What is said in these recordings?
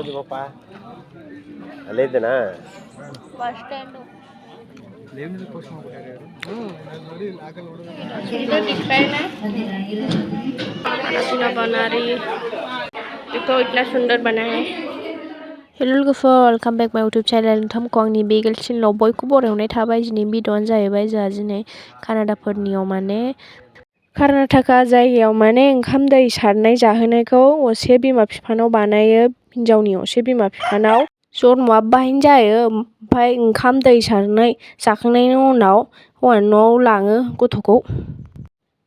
ಎಲ್ಲಿದೆ ಪಾಪ ಅಲ್ಲೇ ಇದ್ದೇನಾ ಬಸ್ ಸ್ಟ್ಯಾಂಡ್ खाना पीना बना रही है देखो इतना सुंदर बना है। हेलो लोगोफोर welcome back my YouTube channel नोंथांमोनखौ आंनि बेगेल चेनेलाव बयखौ बरायहरनाय थाबाय। दिनै भिडिअ'आनो जाहैबाय जोंहा दिनै कानाडाफोरनियाव माने कर्नाटका जायगायाव माने ओंखाम दै सारनाय जाहोनायखौ असे बिमा बिफानाव बानायो। हिन्जावनि असे बिमा बिफानाव जन्मआ बाहायनो जायो। ओमफ्राय ओंखाम दै सारनाय जाखांनायनि उनाव हौवानि न'आव लाङो गथ'खौ।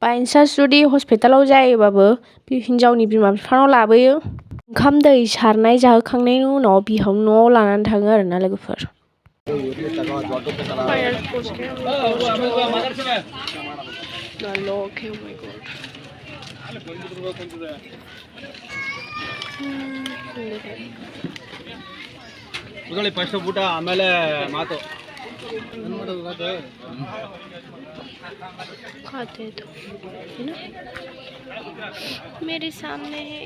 बायचान्स जुदि हस्पिटालाव जायोबाबो हिन्जावनि बिमा बिफानाव लाबोयो। ओंखाम दै सारनाय जाहोखांनायनि उनाव बिहाव न'आव लानानै थाङो आरोना लोगोफोर। ಫಸ್ಟ್ ಊಟ ಆಮೇಲೆ ಮಾತು खाते तो है ना मेरे सामने है।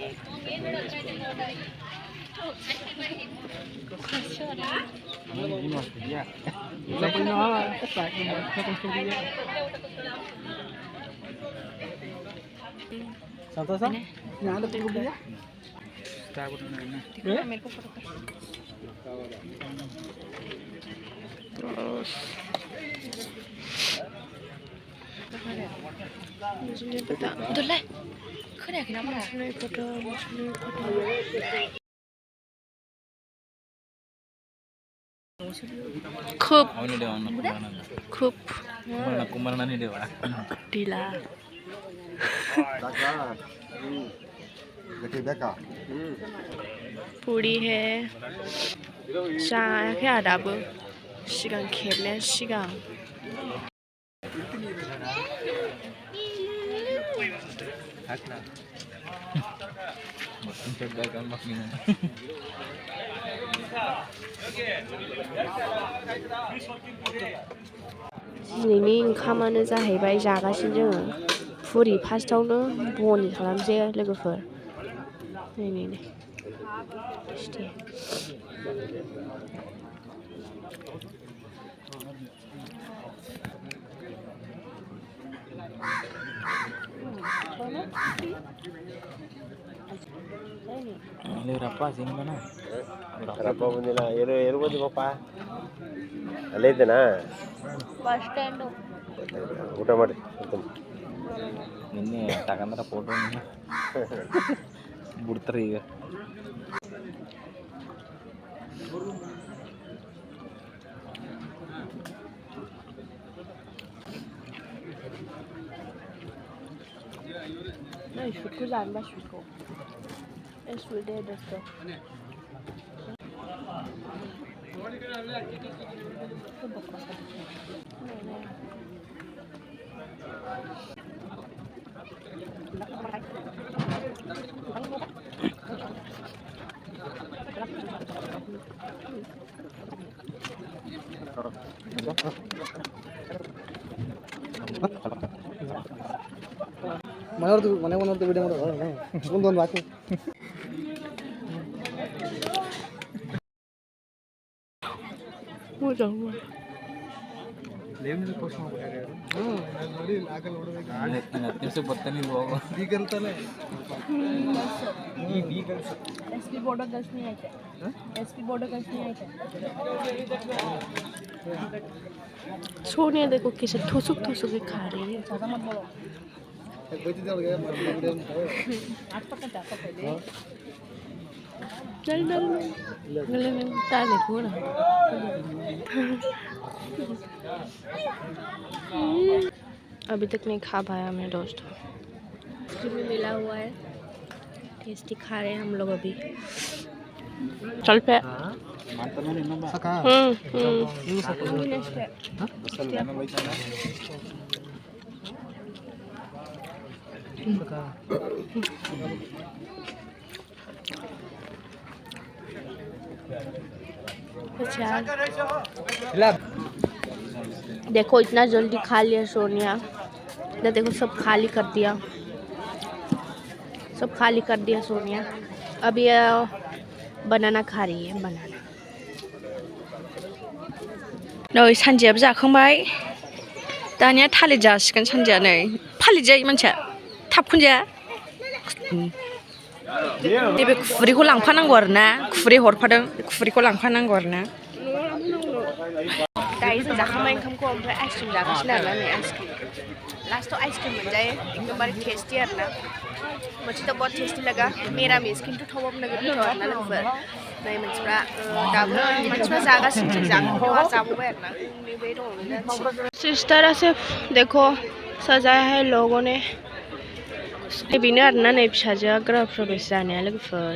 मुझे नहीं पता दुल्ला खड़े के नाम मुझे नहीं पता खूब खूब ढीला पूरी है जायाखै दाबो सिगां खेबनाया सिगां दिनैनि ओंखामानो जाहैबाय जागासिनो जोङो फुरि फार्स्टआवनो बनि खालामसै लोगोफोर। नै ರಪ್ಪ ಸಿಂಗನ ರಪ್ಪ ಬಂದಿಲ್ಲ ಎಲ್ಲಿ ಪಾಪ ಅಲ್ಲೇ ಇದ್ದೇನಾ ಬಸ್ ಸ್ಟ್ಯಾಂಡ್ ಊಟ ಮಾಡಿ ನಿನ್ನೆ ತಗಂದ್ರ ಫೋಟೋ ಬಿಡ್ತಾರೆ ಈಗ नहीं शुक्र जानबा शुक्र es video de esto ಮನೆ ಒಂದೊಂದು ವಿಡಿಯೋ ಮಾಡೋದು ಒಂದೊಂದು ಹಾಕಿ ಬರ್ತಾನೆ एसपी बॉर्डर दस नहीं आते एसपी बॉर्डर दस नहीं आते सोनिया देखो कैसे ठुसुक ठुसुक के खा रही है। ज़्यादा मत बोलो चल गले में डाल देखो ना अभी तक नहीं खा पाया मैं दोस्तों। भी मिला हुआ है टेस्टी खा रहे हैं हम लोग अभी। चल पे देखो इतना जल्दी खा लिया सोनिया। देखो सब खाली कर दिया, सब खाली कर दिया सोनिया। अभी बनाना खारि बनाना नै सानजियाबो जाखांबाय दानिया थालिर जासिगोन सानजिया नै फालिर जायो मानसिया थाब खनजाया नैबे खुरिखौ लांफानांगौ आरो ना खुरि हरफादों खुरिखौ लांफानांगौ आरो ना दायो जों जाखांबाय ओंखामखौ ओमफ्राय आइसक्रिम जागासिनो आरोना नै आइसक्रिम लास्टआव आइसक्रिम मोनजायो एकदमबारे टेस्टि आरोना मोनसेथ' बहुत टेस्टि लगा मिरामिस खिन्थु थेवबाबो नोगोद गोथाव आरोना लोगोफोर नै मानसिफ्रा दाबो मानसिफ्रा जागासिनो जों जाबावबाय आरोना बे दङ सिस्टारा से देखो सजाया है लोगों ने बेनो आरोना नै फिसाजोआ ग्राफ प्रवेश जानाया लोगोफोर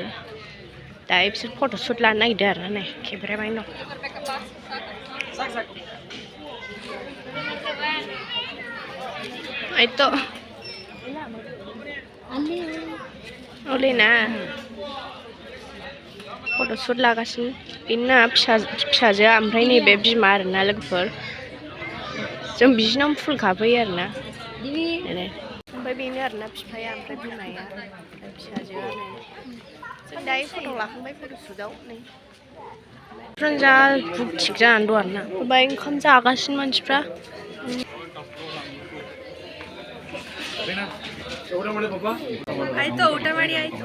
दायो बिसोर फट'शुट लानो नागिरदों आरोना नै खेबराबायनो दं Itu Olena फट'शुट लागासिनो बेना फिसाजोआ ओमफ्राय नैबे बिमा आरोना लोगोफोर जों बिसिनाव फुल खाफैयो आरोना ओमफ्राय बेनो आरोना बिफाया ओमफ्राय बिमाया फिसाजोआ नै जों दायो फट' लाखांबाय फट'शुटआव नै जा थिग जानानै दं आरोना ओमफ्राय ओंखाम जागासिनो मानसिफ्रा आइतो ऊಟ ಮಾಡಿ ಆಯ್ತು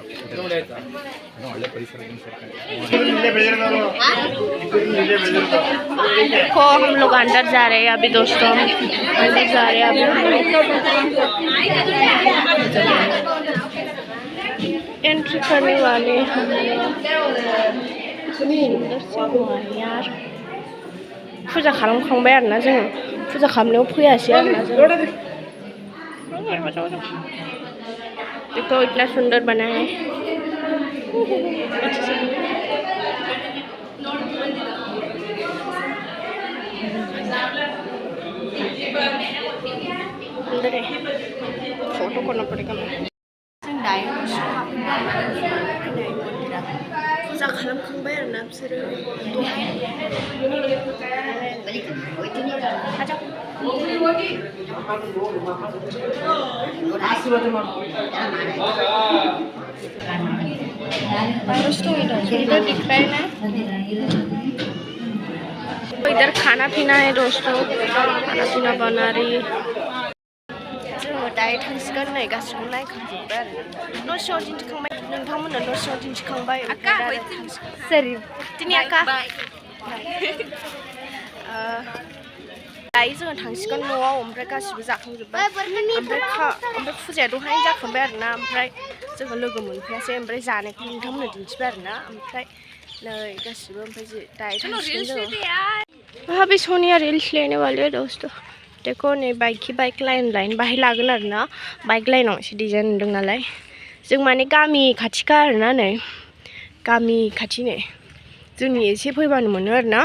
देखो हम लोग अंदर जा रहे हैं अभी दोस्तों अंदर जा रहे हैं अभी एंट्री करने वाले यार फुजा खालामखांबाय आरोना जों फुजा खालामनायाव फैयासै आरोना जों देखो इतना सुंदर बना है अंदर है फोटो करना पड़ेगा फुजा खालामखांबाय आरोना बिसोरो इधर दिख रहा है ना इधर खाना पीना है दोस्तों खाना पीना बना रही है दायो थांसिगोन नै गासिबो नायखांजोब्बाय आरो न' सिङाव दिन्थिखांबाय नोंथांमोननो न' सिङाव दिन्थिखांबाय सोर दिनै आका दायो जोङो थांसिगोन न'आव ओमफ्राय गासिबो जाखांजोब्बाय ओमफ्राय फुजाया दहाय जाखांबाय आरोना ओमफ्राय जोङो लोगो मोनफैयासै ओमफ्राय जानायखौ नोंथांमोननो दिन्थिबाय आरोना ओमफ्राय नै गासिबो ओमफ्राय दायो थांसिगोन जोङो अभी सोनिया रील्स लेने वाली है दोस्तों देखो नै बाइक लाइन बाहाय लागोन आरोना बाइक लाइनाव एसे डिजाइन नुदों नालाय जों माने गामि खाथिखा आरोना नै गामि खाथि नै जोंनि एसे फैबानो मोनो आरोना